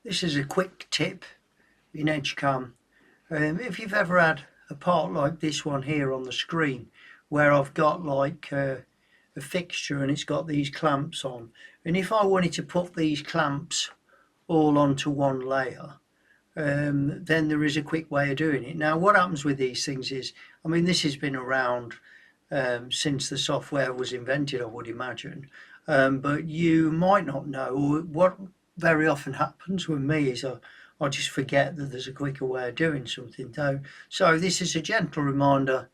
This is a quick tip in Edgecam. If you've ever had a part like this one here on the screen, where I've got like a fixture and it's got these clamps on, and if I wanted to put these clamps all onto one layer, then there is a quick way of doing it. Now what happens with these things is, I mean, this has been around since the software was invented, I would imagine, but you might not know, or what very often happens with me is I just forget that there's a quicker way of doing something. So this is a gentle reminder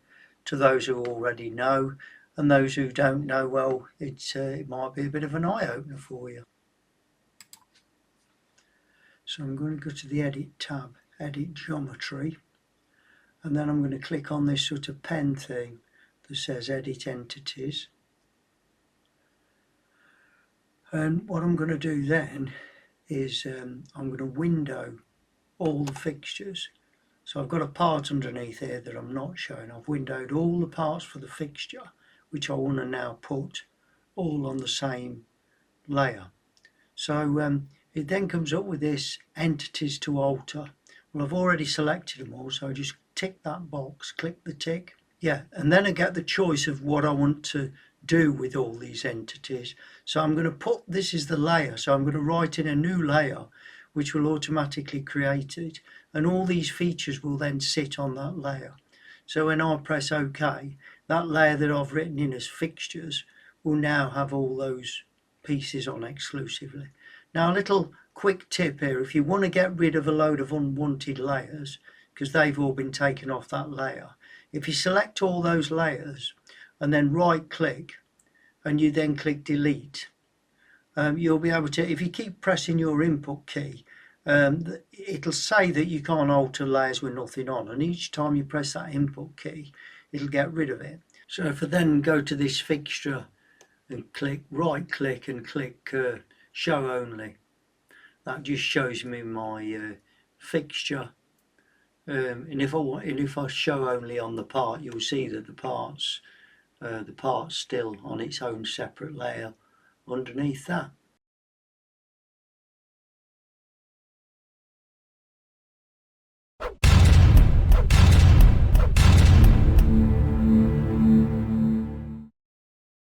to those who already know, and those who don't know, well, it might be a bit of an eye-opener for you. So I'm going to go to the Edit tab, Edit Geometry, and then I'm going to click on this sort of pen thing that says Edit Entities. And what I'm going to do then is I'm going to window all the fixtures. So I've got a part underneath here that I'm not showing. I've windowed all the parts for the fixture, which I want to now put all on the same layer. So it then comes up with this entities to alter. Well, I've already selected them all, so I just tick that box, click the tick. Yeah, and then I get the choice of what I want to do with all these entities. So I'm going to put, this is the layer, so I'm going to write in a new layer which will automatically create it, and all these features will then sit on that layer. So when I press OK, that layer that I've written in as fixtures will now have all those pieces on exclusively. Now a little quick tip here, if you want to get rid of a load of unwanted layers, because they've all been taken off that layer, if you select all those layers and then right click and you then click delete, you'll be able to, if you keep pressing your input key, it'll say that you can't alter layers with nothing on, and each time you press that input key it'll get rid of it. So if I then go to this fixture and click right click and click show only, that just shows me my fixture. And if I show only on the part, you'll see that the part's still on its own separate layer underneath that.